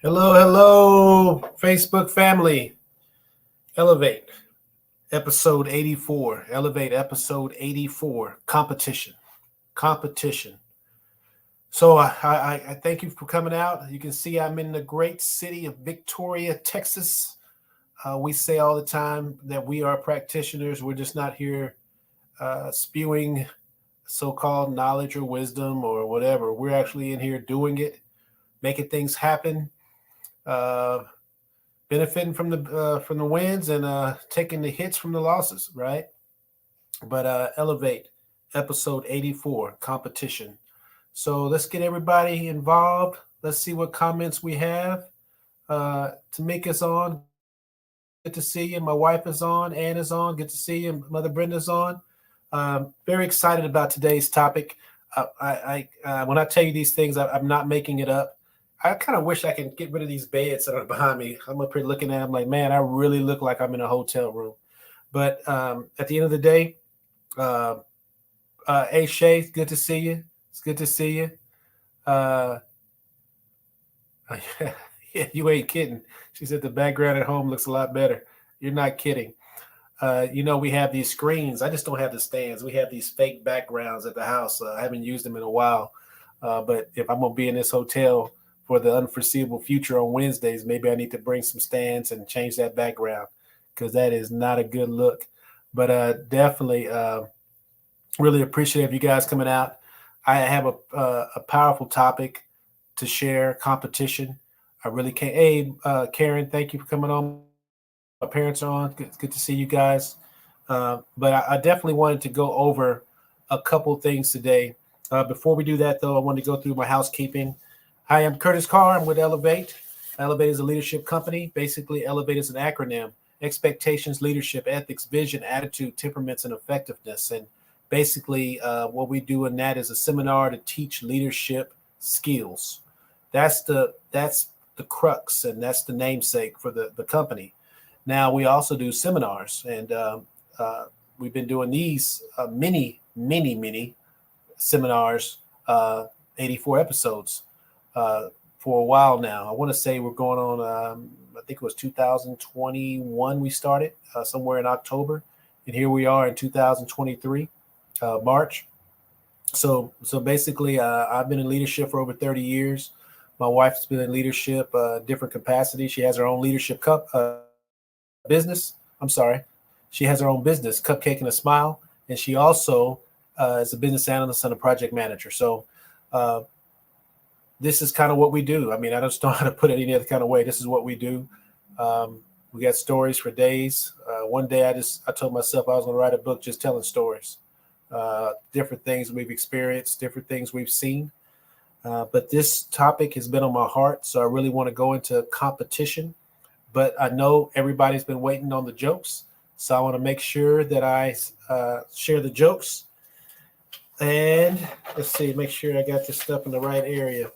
Hello, hello, Facebook family. Elevate episode 84. Elevate episode 84. Competition. Competition. So I thank you for coming out. You can see I'm in the great city of Victoria, Texas. We say all the time that we are practitioners. We're just not here spewing so-called knowledge or wisdom or whatever. We're actually in here doing it, making things happen. Uh, Benefiting from the wins and taking the hits from the losses, right? But Elevate episode 84 competition. So let's get everybody involved. Let's see what comments we have. Tamika's on. Good to see you. My wife is on. Ann is on. Good to see you. Mother Brenda's on. Very excited about today's topic. When I tell you these things, I'm not making it up. I kind of wish I can get rid of these beds that are behind me. I'm up here looking at them like, man, I really look like I'm in a hotel room. But at the end of the day, uh, hey Shay, it's good to see you. It's good to see you. Uh, yeah, you ain't kidding. She said the background at home looks a lot better. You're not kidding. We have these screens. I just don't have the stands. We have these fake backgrounds at the house. I haven't used them in a while. But if I'm going to be in this hotel for the unforeseeable future on Wednesdays, maybe I need to bring some stands and change that background because that is not a good look. But definitely really appreciate you guys coming out. I have a powerful topic to share competition. I really can't. Hey, Karen, thank you for coming on. My parents are on. Good to see you guys. But I definitely wanted to go over a couple things today. Before we do that, though, I want to go through my housekeeping. Hi, I'm Curtis Carr. I'm with Elevate. Elevate is a leadership company. Basically, Elevate is an acronym: expectations, leadership, ethics, vision, attitude, temperaments, and effectiveness. And basically, what we do in that is a seminar to teach leadership skills. That's the crux, and that's the namesake for the company. Now we also do seminars, and we've been doing these many seminars, 84 episodes for a while now. I want to say we're going on. I think it was 2021 we started somewhere in October, and here we are in 2023 March. So basically, I've been in leadership for over 30 years. My wife's been in leadership, different capacities. She has her own leadership business. I'm sorry. She has her own business, Cupcake and a Smile, and she also is a business analyst and a project manager. So uh, this is kind of what we do. I mean, I just don't know how to put it any other kind of way. This is what we do. We got stories for days. One day, I told myself I was going to write a book just telling stories, different things we've experienced, different things we've seen. But this topic has been on my heart, so I really want to go into competition. But I know everybody's been waiting on the jokes, so I want to make sure that I share the jokes. And let's see, make sure I got this stuff in the right area.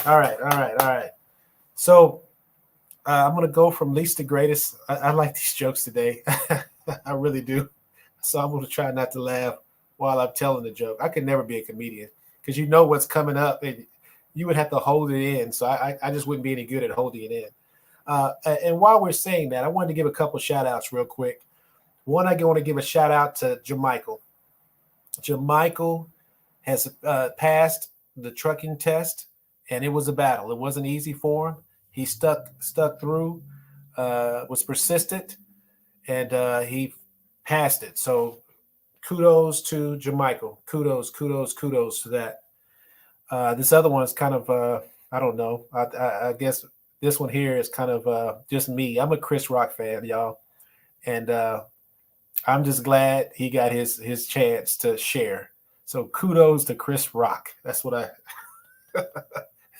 All right, all right, all right. So I'm gonna go from least to greatest. I like these jokes today. I really do. So I'm gonna try not to laugh while I'm telling the joke. I could never be a comedian because you know what's coming up, and you would have to hold it in. So I just wouldn't be any good at holding it in. And while we're saying that, I wanted to give a couple shout outs real quick. One, I want to give a shout out to Jamichael. Jamichael has passed the trucking test, and it was a battle. It wasn't easy for him. He stuck through, was persistent, and he passed it. So kudos to Jamichael. Kudos to that. This other one is kind of I don't know. I guess this one here is kind of just me. I'm a Chris Rock fan, y'all, and I'm just glad he got his chance to share. So kudos to Chris Rock. That's what I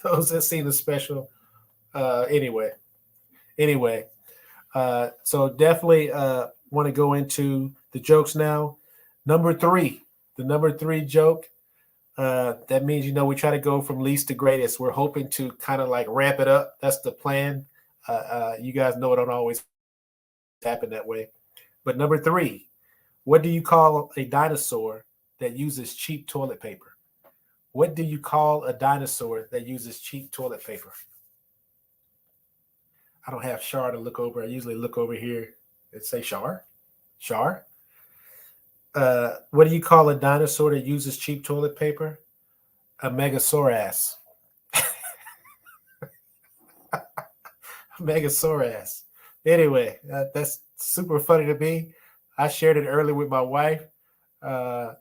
those that seen the special. Anyway, anyway, so definitely want to go into the jokes now. Number three, the number three joke. That means we try to go from least to greatest. We're hoping to kind of like ramp it up. That's the plan. You guys know it don't always happen that way. But number three, what do you call a dinosaur that uses cheap toilet paper? What do you call a dinosaur that uses cheap toilet paper? I don't have Shar to look over. I usually look over here and say Shar. Shar. What do you call a dinosaur that uses cheap toilet paper? A megasaurus. Megasaurus. Anyway, that's super funny to me. I shared it earlier with my wife. Uh,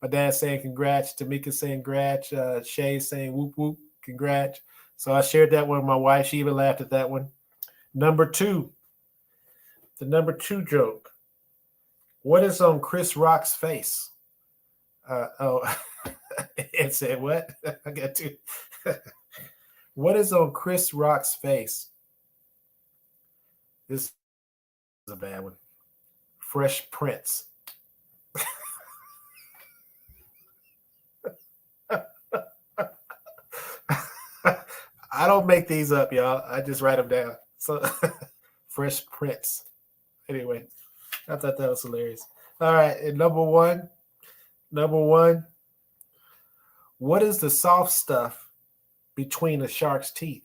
my dad saying congrats, Tamika saying congrats, Shay saying whoop whoop, congrats. So I shared that one with my wife. She even laughed at that one. Number two, the number two joke. What is on Chris Rock's face? Oh, it said what? I got to. What is on Chris Rock's face? This is a bad one. Fresh Prince. I don't make these up, y'all. I just write them down. So, Fresh Prince. Anyway, I thought that was hilarious. All right, and number one. What is the soft stuff between a shark's teeth?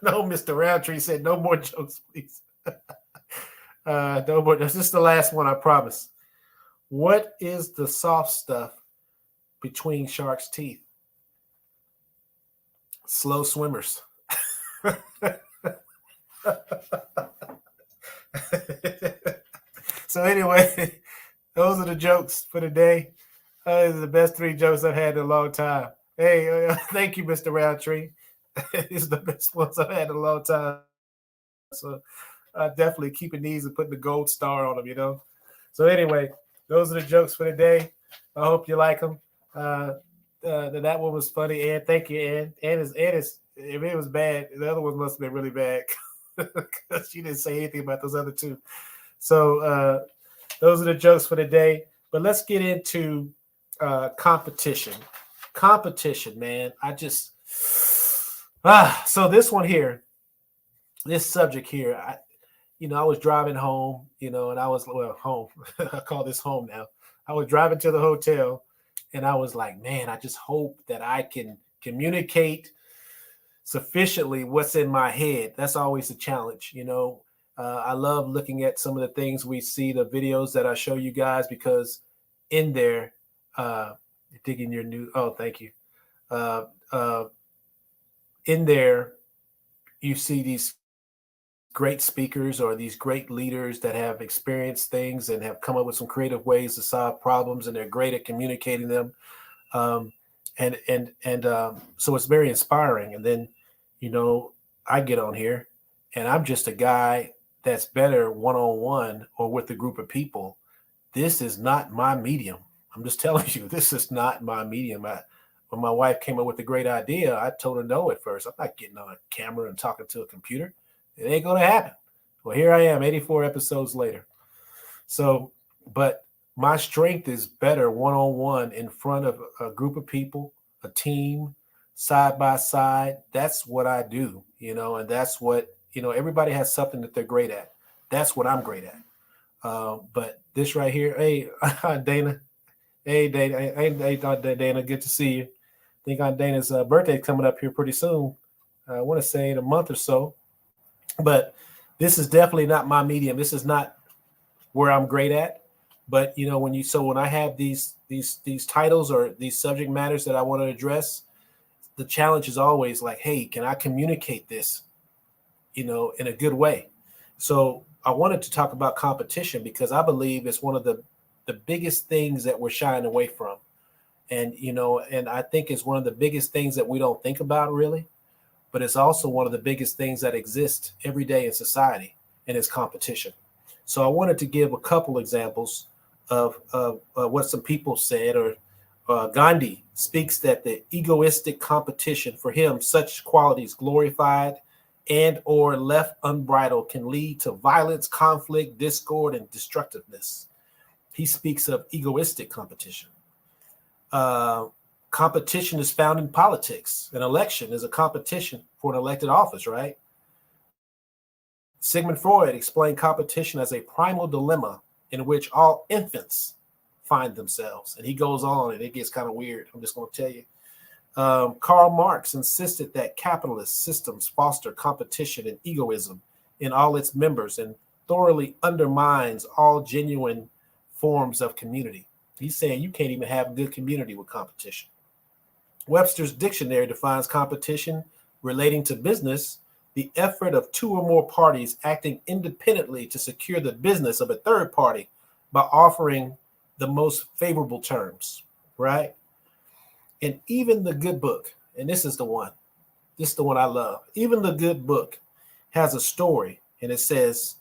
No, Mr. Roundtree said no more jokes, please. No more. This is the last one, I promise. What is the soft stuff between sharks' teeth? Slow swimmers. So anyway, those are the jokes for today. These are the best three jokes I've had in a long time. Hey, thank you, Mr. Roundtree. These are the best ones I've had in a long time. So definitely keeping these and putting the gold star on them, you know. So anyway, those are the jokes for today. I hope you like them. That one was funny, Ann. Thank you, Ann. Ann is if it was bad, the other one must have been really bad because she didn't say anything about those other two. So those are the jokes for today. But let's get into competition. Competition, man. So this one here, this subject here, I was driving home, and I was home. I call this home now. I was driving to the hotel, and I was like, man, I just hope that I can communicate sufficiently what's in my head. That's always a challenge, I love looking at some of the things we see, the videos that I show you guys, because in there, digging your new, oh, thank you. In there, you see these great speakers or these great leaders that have experienced things and have come up with some creative ways to solve problems, and they're great at communicating them. So it's very inspiring. And then, I get on here and I'm just a guy that's better one-on-one or with a group of people. This is not my medium. I'm just telling you, this is not my medium. When my wife came up with a great idea, I told her no at first. I'm not getting on a camera and talking to a computer. It ain't going to happen. Well, here I am 84 episodes later. So, but my strength is better one-on-one in front of a group of people, a team, side by side. That's what I do, and that's what, everybody has something that they're great at. That's what I'm great at. But this right here, hey, Dana. Hey, Dana. Hey, Dana, good to see you. I think Aunt Dana's birthday coming up here pretty soon. I want to say in a month or so. But this is definitely not my medium. This is not where I'm great at. But when I have these titles or these subject matters that I want to address, the challenge is always like, hey, can I communicate this, in a good way? So I wanted to talk about competition because I believe it's one of the biggest things that we're shying away from. And, and I think it's one of the biggest things that we don't think about really. But it's also one of the biggest things that exist every day in society, and it's competition. So I wanted to give a couple examples of what some people said. Or Gandhi speaks that the egoistic competition for him, such qualities glorified and or left unbridled, can lead to violence, conflict, discord, and destructiveness. He speaks of egoistic competition. Competition is found in politics. An election is a competition for an elected office, right? Sigmund Freud explained competition as a primal dilemma in which all infants find themselves. And he goes on, and it gets kind of weird. I'm just going to tell you. Karl Marx insisted that capitalist systems foster competition and egoism in all its members and thoroughly undermines all genuine forms of community. He's saying you can't even have good community with competition. Webster's dictionary defines competition relating to business, the effort of two or more parties acting independently to secure the business of a third party by offering the most favorable terms, right? And even the good book, and this is the one I love. Even the good book has a story, and it says,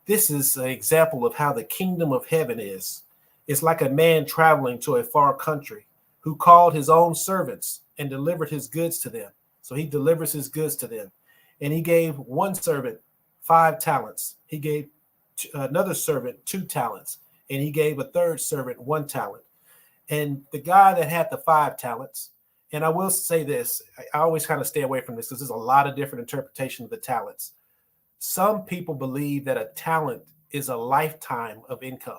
this is an example of how the kingdom of heaven is. It's like a man traveling to a far country who called his own servants and delivered his goods to them. So he delivers his goods to them. And he gave one servant 5 talents. He gave another servant 2 talents. And he gave a third servant 1 talent. And the guy that had the 5 talents, and I will say this, I always kind of stay away from this because there's a lot of different interpretations of the talents. Some people believe that a talent is a lifetime of income,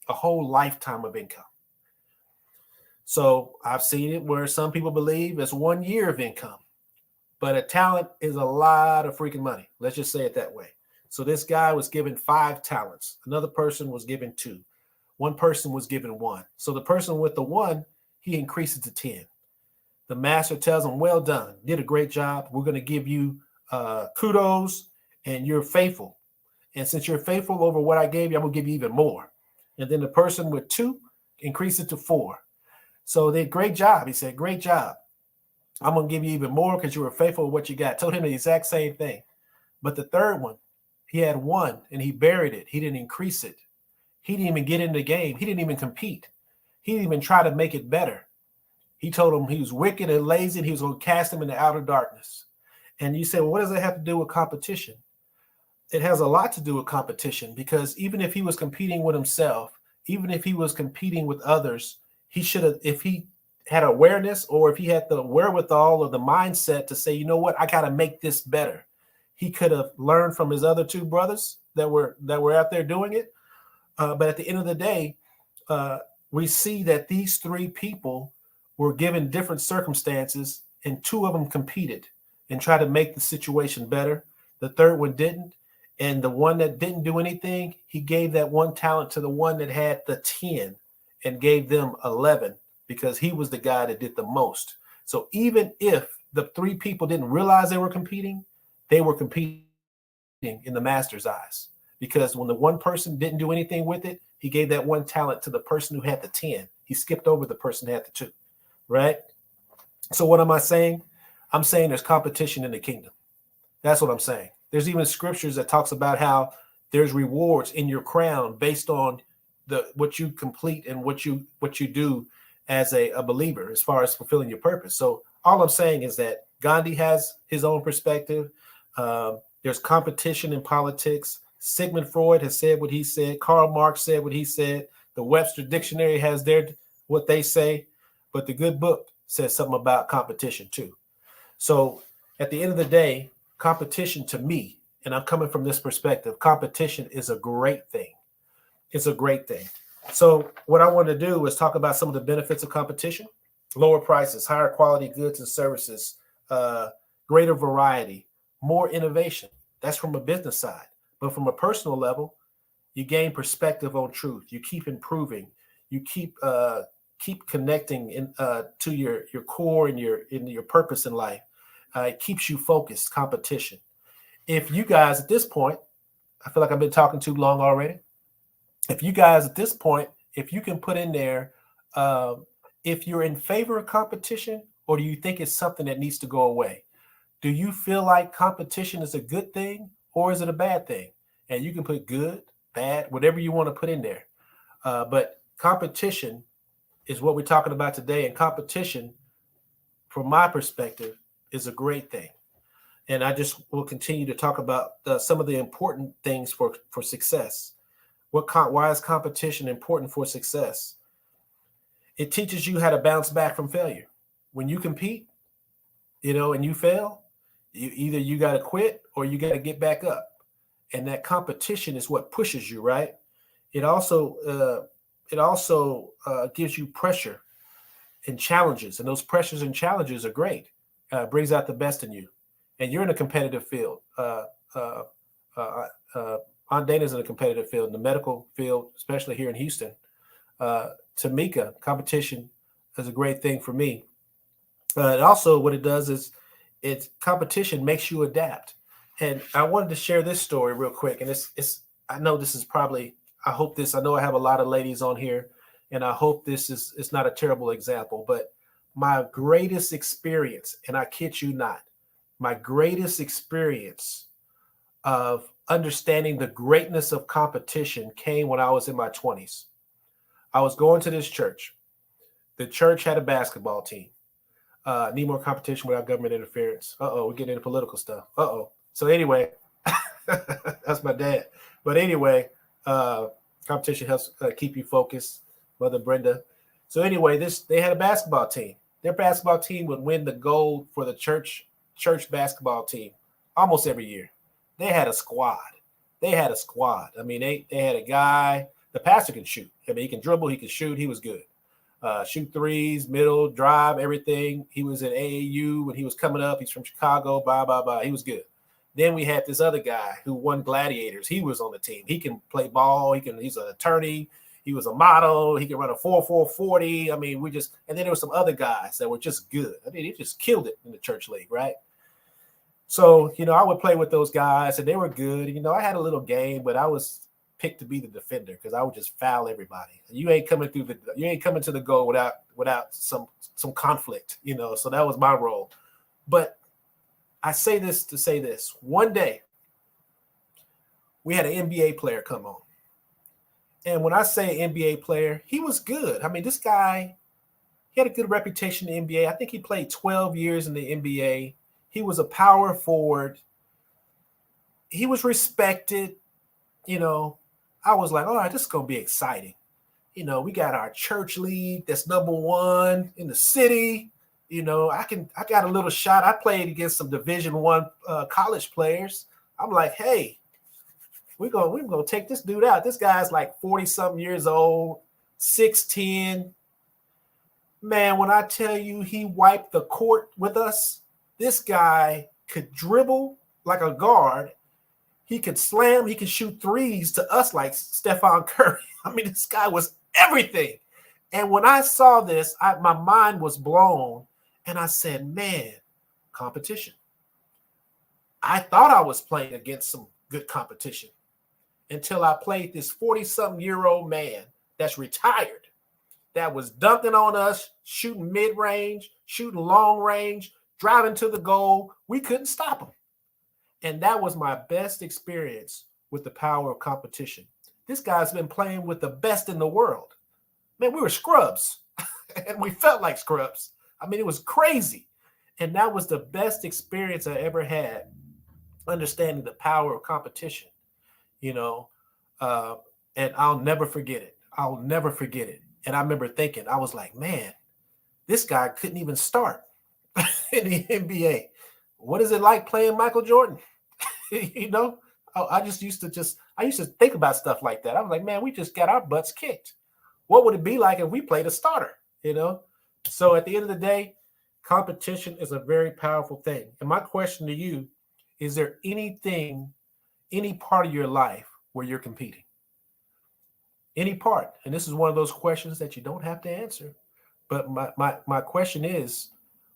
a whole lifetime of income. So I've seen it where some people believe it's 1 year of income, but a talent is a lot of freaking money. Let's just say it that way. So this guy was given 5 talents. Another person was given 2. One person was given 1. So the person with the 1, he increases to 10. The master tells him, well done, did a great job. We're going to give you kudos, and you're faithful. And since you're faithful over what I gave you, I'm going to give you even more. And then the person with 2 increased it to 4. So they great job. He said, great job. I'm going to give you even more because you were faithful with what you got. Told him the exact same thing. But the third one, he had 1 and he buried it. He didn't increase it. He didn't even get in the game. He didn't even compete. He didn't even try to make it better. He told him he was wicked and lazy and he was going to cast him into outer darkness. And you say, well, what does that have to do with competition? It has a lot to do with competition because even if he was competing with himself, even if he was competing with others, he should have, if he had awareness or if he had the wherewithal or the mindset to say, you know what, I got to make this better. He could have learned from his other 2 brothers that were out there doing it. But at the end of the day, we see that these 3 people were given different circumstances and 2 of them competed and tried to make the situation better. The third one didn't. And the one that didn't do anything, he gave that 1 talent to the one that had the 10 and gave them 11 because he was the guy that did the most. So even if the 3 people didn't realize they were competing in the master's eyes. Because when the one person didn't do anything with it, he gave that 1 talent to the person who had the 10. He skipped over the person who had the 2, right? So what am I saying? I'm saying there's competition in the kingdom. That's what I'm saying. There's even scriptures that talks about how there's rewards in your crown based on what you complete and what you do as a believer as far as fulfilling your purpose. So all I'm saying is that Gandhi has his own perspective. There's competition in politics. Sigmund Freud has said what he said. Karl Marx said what he said. The Webster Dictionary has what they say. But the good book says something about competition too. So at the end of the day, competition to me, and I'm coming from this perspective, competition is a great thing. It's a great thing. So what I want to do is talk about some of the benefits of competition: lower prices, higher quality goods and services, greater variety, more innovation. That's from a business side. But from a personal level, you gain perspective on truth. You keep improving. You keep connecting to your core and your purpose in life. It keeps you focused. Competition. If you guys at this point, I feel like I've been talking too long already. If you guys at this point, if you can put in there, if you're in favor of competition, or do you think it's something that needs to go away? Do you feel like competition is a good thing or is it a bad thing? And you can put good, bad, whatever you want to put in there. But competition is what we're talking about today. And competition, from my perspective, is a great thing. And I just will continue to talk about some of the important things for success. Why is competition important for success? It teaches you how to bounce back from failure. When you compete, and you fail, you got to quit or you got to get back up. And that competition is what pushes you, right? It also gives you pressure and challenges, and those pressures and challenges are great. Brings out the best in you, and you're in a competitive field. Uh, uh, uh, Aunt Dana's in a competitive field, in the medical field, especially here in Houston. Tamika, competition is a great thing for me. And also, what it does is, it's competition makes you adapt. And I wanted to share this story real quick. And it's I know this is probably, I hope this, I know I have a lot of ladies on here, and I hope this is, it's not a terrible example, but my greatest experience, and I kid you not, my greatest experience of understanding the greatness of competition came when I was in my 20s. I was going to this church. The church had a basketball team. Need more competition without government interference. We're getting into political stuff. So anyway, that's my dad. But anyway, competition helps keep you focused, Mother Brenda. So anyway, they had a basketball team. Their basketball team would win the gold for the church basketball team almost every year. They had a squad. I mean, they had a guy. The pastor can shoot. I mean, he can dribble. He can shoot. He was good. Shoot threes, middle, drive, everything. He was at AAU when he was coming up. He's from Chicago, blah, blah, blah. He was good. Then we had this other guy who won Gladiators. He was on the team. He can play ball. He's an attorney. He was a model. He can run a 4.40. I mean, and then there were some other guys that were just good. I mean, he just killed it in the church league, right? So, I would play with those guys, and they were good. I had a little game, but I was picked to be the defender because I would just foul everybody. You ain't coming to the goal without some conflict, So that was my role. But I say this to say this. One day, we had an NBA player come on. And when I say NBA player, he was good. I mean, this guy, he had a good reputation in the NBA. I think he played 12 years in the NBA. He was a power forward. He was respected. I was like, all right, this is going to be exciting. We got our church league that's #1 in the city. I got a little shot. I played against some Division I college players. I'm like, hey, we're gonna take this dude out. This guy's like 40-something years old, 6'10". Man, when I tell you he wiped the court with us, this guy could dribble like a guard. He could slam. He could shoot threes to us like Stephen Curry. I mean, this guy was everything. And when I saw this, my mind was blown. And I said, man, competition. I thought I was playing against some good competition until I played this 40-something-year-old man that's retired, that was dunking on us, shooting mid-range, shooting long range, driving to the goal. We couldn't stop him. And that was my best experience with the power of competition. This guy's been playing with the best in the world. Man, we were scrubs, and we felt like scrubs. I mean, it was crazy. And that was the best experience I ever had, understanding the power of competition, and I'll never forget it. And I remember thinking, I was like, man, this guy couldn't even start in the NBA. What is it like playing Michael Jordan? I used to think about stuff like that. I was like, man, we just got our butts kicked. What would it be like if we played a starter? So at the end of the day, competition is a very powerful thing. And my question to you, is there any part of your life where you're competing? Any part? And this is one of those questions that you don't have to answer. But my question is,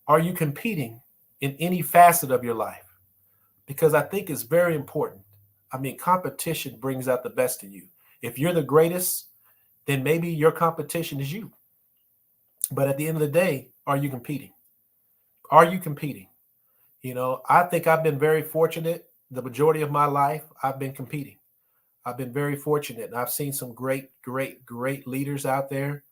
are you competing in any facet of your life? Because I think it's very important. I mean, competition brings out the best in you. If you're the greatest, then maybe your competition is you. But at the end of the day, are you competing? Are you competing? I think I've been very fortunate. The majority of my life, I've been competing. I've been very fortunate. And I've seen some great, great, great leaders out there.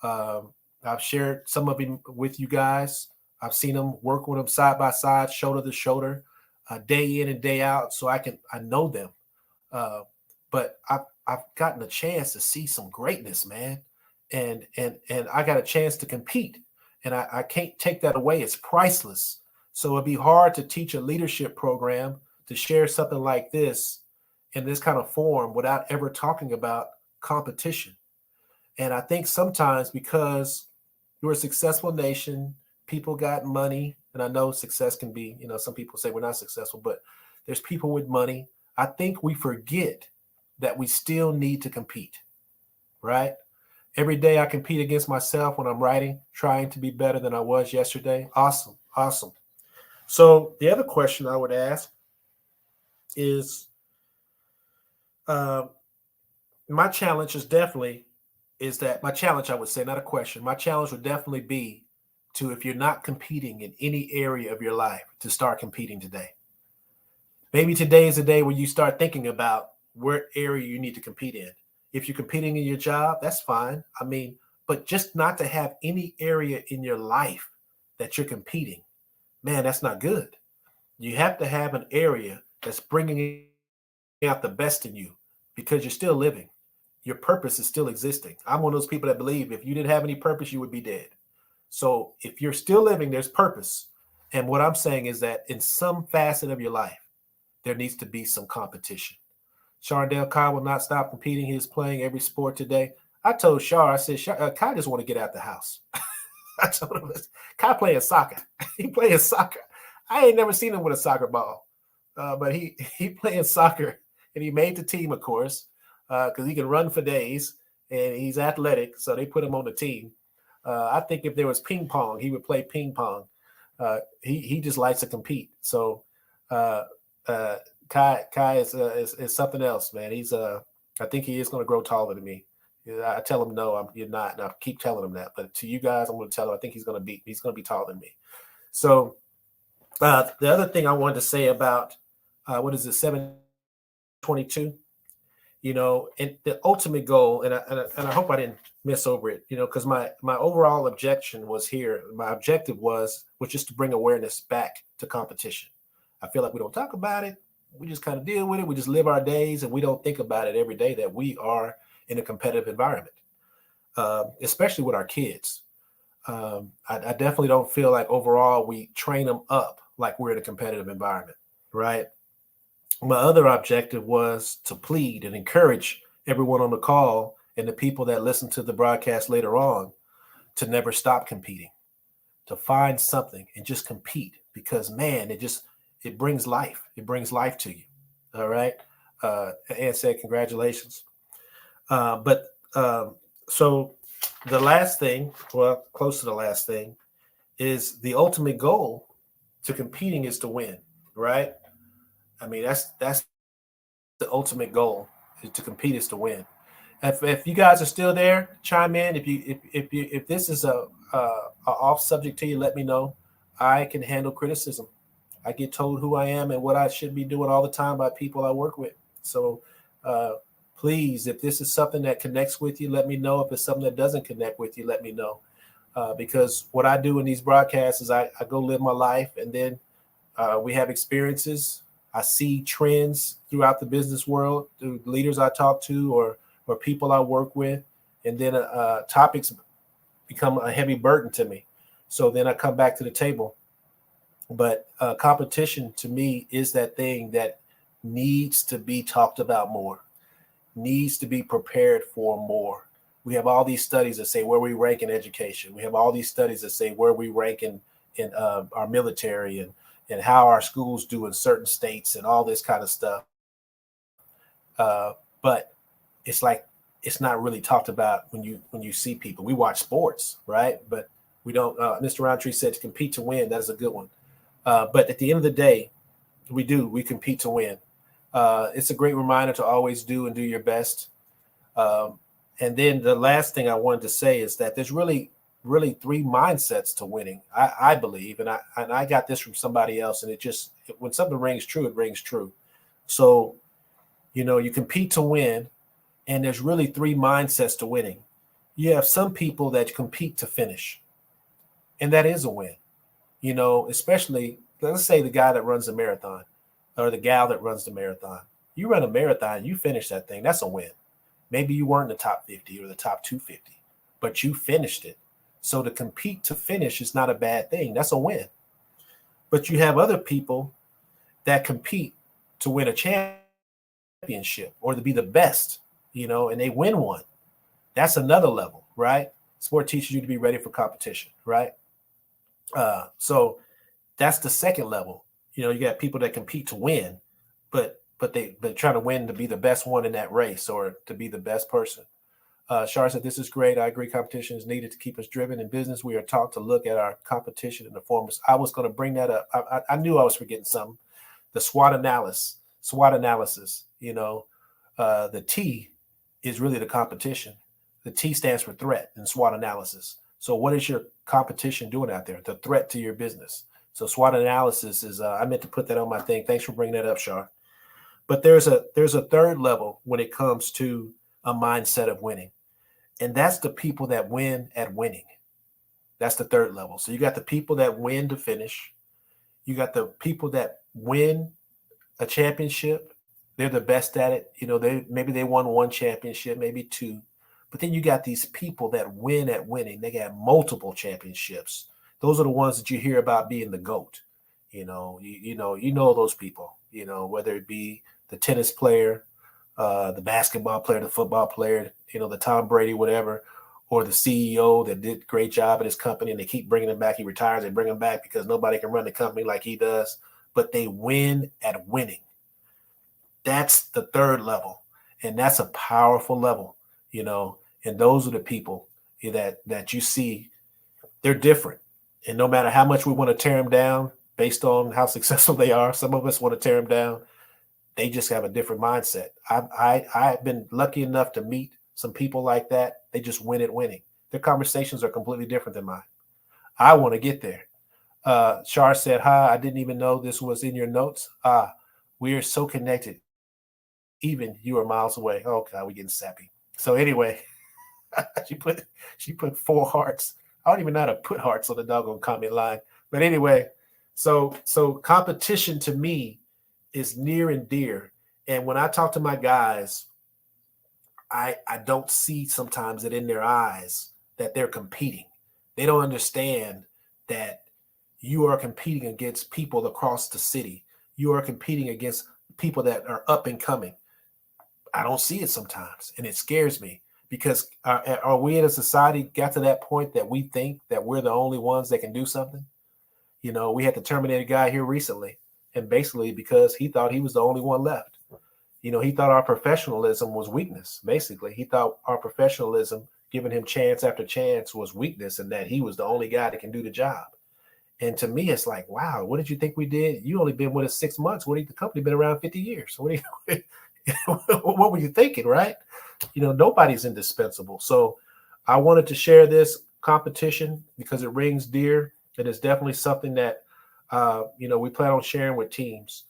I've shared some of them with you guys. I've seen them, work with them side by side, shoulder to shoulder, day in and day out. So I know them. But I've gotten a chance to see some greatness, man. And I got a chance to compete. And I can't take that away. It's priceless. So it'd be hard to teach a leadership program to share something like this in this kind of form without ever talking about competition. And I think sometimes because We're a successful nation. People got money. And I know success can be, some people say we're not successful, but there's people with money. I think we forget that we still need to compete, right? Every day I compete against myself when I'm writing, trying to be better than I was yesterday. Awesome. Awesome. So the other question I would ask is uh, my challenge is that my challenge, I would say, not a question. My challenge would definitely be to, if you're not competing in any area of your life, to start competing today. Maybe today is a day where you start thinking about what area you need to compete in. If you're competing in your job, that's fine. I mean, but just not to have any area in your life that you're competing, man, that's not good. You have to have an area that's bringing out the best in you because you're still living. Your purpose is still existing. I'm one of those people that believe if you didn't have any purpose, you would be dead. So if you're still living, there's purpose. And what I'm saying is that in some facet of your life, there needs to be some competition. Shardell Kai will not stop competing. He is playing every sport today. I told Shar, I said, Kai just want to get out the house. I told him, Kai playing soccer. He playing soccer. I ain't never seen him with a soccer ball, but he playing soccer, and he made the team, of course, because he can run for days, and he's athletic, so they put him on the team. I think if there was ping pong, he would play ping pong. He just likes to compete. So Kai is something else, man. I think he is going to grow taller than me. I tell him no, you're not, and I keep telling him that. But to you guys, I'm going to tell him I think he's going to be taller than me. So the other thing I wanted to say about what is it, 722? And the ultimate goal, and I hope I didn't miss over it, because my overall objective was just to bring awareness back to competition. I feel like we don't talk about it. We just kind of deal with it. We just live our days, and we don't think about it every day that we are in a competitive environment, especially with our kids. I definitely don't feel like overall we train them up like we're in a competitive environment, right? My other objective was to plead and encourage everyone on the call and the people that listen to the broadcast later on to never stop competing, to find something and just compete, because man, it brings life. It brings life to you. All right. Ann said, congratulations. So the last thing, well, close to the last thing, is the ultimate goal to competing is to win, right? I mean, that's the ultimate goal, is to compete is to win. If you guys are still there, chime in. If this is a off subject to you, let me know. I can handle criticism. I get told who I am and what I should be doing all the time by people I work with. So please, if this is something that connects with you, let me know. If it's something that doesn't connect with you, let me know. Because what I do in these broadcasts is I go live my life, and then we have experiences. I see trends throughout the business world through leaders I talk to or people I work with, and then topics become a heavy burden to me. So then I come back to the table. But competition to me is that thing that needs to be talked about more, needs to be prepared for more. We have all these studies that say where we rank in education. We have all these studies that say where we rank in our military and how our schools do in certain states and all this kind of stuff. But it's like it's not really talked about when you see people. We watch sports, right? But we don't. Mr. Roundtree said to compete to win. That is a good one. But at the end of the day, we compete to win. It's a great reminder to always do your best. And then the last thing I wanted to say is that there's really three mindsets to winning. I believe, and I got this from somebody else, and when something rings true, it rings true. So, you compete to win, and there's really three mindsets to winning. You have some people that compete to finish, and that is a win. Especially, let's say the guy that runs the marathon or the gal that runs the marathon. You run a marathon, you finish that thing. That's a win. Maybe you weren't in the top 50 or the top 250, but you finished it. So to compete to finish is not a bad thing. That's a win. But you have other people that compete to win a championship or to be the best, and they win one. That's another level, right? Sport teaches you to be ready for competition, right? So that's the second level. You got people that compete to win, but they're trying to win to be the best one in that race or to be the best person. Shar said, this is great. I agree. Competition is needed to keep us driven in business. We are taught to look at our competition in the form of, I was going to bring that up. I knew I was forgetting something. The SWOT analysis, the T is really the competition. The T stands for threat in SWOT analysis. So what is your competition doing out there? The threat to your business. So SWOT analysis is, I meant to put that on my thing. Thanks for bringing that up, Shar. But there's a third level when it comes to a mindset of winning. And that's the people that win at winning. That's the third level. So you got the people that win to finish. You got the people that win a championship. They're the best at it. Maybe they won one championship, maybe two. But then you got these people that win at winning. They got multiple championships. Those are the ones that you hear about being the GOAT. You know those people, whether it be the tennis player, the basketball player, the football player, the Tom Brady, whatever, or the CEO that did a great job at his company and they keep bringing him back. He retires, they bring him back because nobody can run the company like he does, but they win at winning. That's the third level. And that's a powerful level, and those are the people that you see, they're different. And no matter how much we want to tear them down based on how successful they are, some of us want to tear them down. They just have a different mindset. I've been lucky enough to meet some people like that. They just win at winning. Their conversations are completely different than mine. I want to get there. Shar said, hi, I didn't even know this was in your notes. We are so connected. Even you are miles away. Oh God, we're getting sappy. So anyway, she put 4 hearts. I don't even know how to put hearts on the doggone comment line. But anyway, so competition to me is near and dear. And when I talk to my guys, I don't see sometimes it in their eyes that they're competing. They don't understand that you are competing against people across the city. You are competing against people that are up and coming. I don't see it sometimes, and it scares me because are we in a society got to that point that we think that we're the only ones that can do something? We had the Terminator guy here recently, and basically because he thought he was the only one left. He thought our professionalism was weakness. Basically, he thought our professionalism, giving him chance after chance, was weakness, and that he was the only guy that can do the job. And to me, it's like, wow, what did you think we did? You only been with us 6 months. The company been around 50 years? What were you thinking, right? Nobody's indispensable. So I wanted to share this competition because it rings dear. And it's definitely something that, we plan on sharing with teams.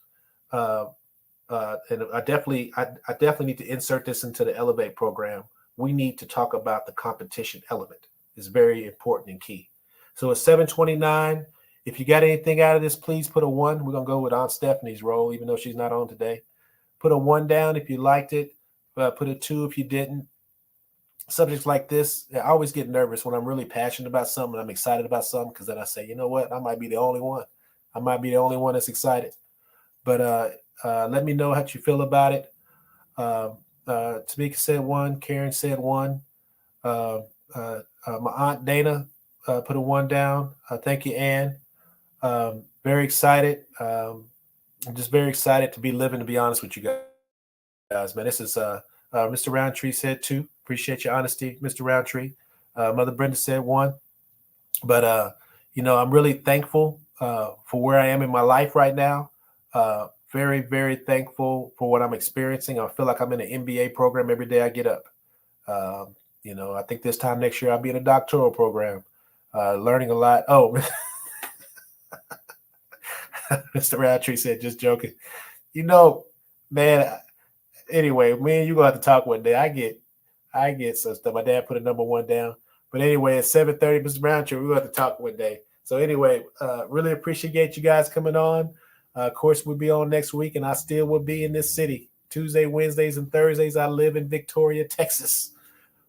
And I definitely need to insert this into the Elevate program. We need to talk about the competition element. It's very important and key. So it's 7:29. If you got anything out of this, please put a 1. We're going to go with Aunt Stephanie's role, even though she's not on today. Put a 1 down if you liked it. Put a 2 if you didn't. Subjects like this, I always get nervous when I'm really passionate about something. I'm excited about something because then I say, you know what? I might be the only one. I might be the only one that's excited. But let me know how you feel about it. Tamika said 1. Karen said 1. My Aunt Dana put a 1 down. Thank you, Ann. Very excited. I'm just very excited to be living, to be honest with you guys, man. This is Mr. Roundtree said 2. Appreciate your honesty, Mr. Roundtree. Mother Brenda said 1. But, I'm really thankful for where I am in my life right now. Very, very thankful for what I'm experiencing. I feel like I'm in an MBA program every day I get up. I think this time next year I'll be in a doctoral program, learning a lot. Oh, Mr. Roundtree said, just joking. Man, anyway, me and you gonna have to talk one day. I get some stuff. My dad put a number 1 down. But anyway, at 7:30, Mr. Roundtree, we're gonna have to talk one day. So anyway, really appreciate you guys coming on. Of course, we'll be on next week, and I still will be in this city. Tuesday, Wednesdays, and Thursdays, I live in Victoria, Texas,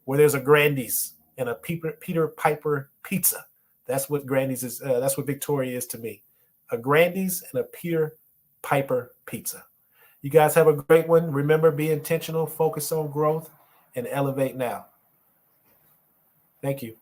where there's a Grandy's and a Peter Piper pizza. That's what Grandy's is. That's what Victoria is to me. A Grandy's and a Peter Piper pizza. You guys have a great one. Remember, be intentional, focus on growth, and elevate now. Thank you.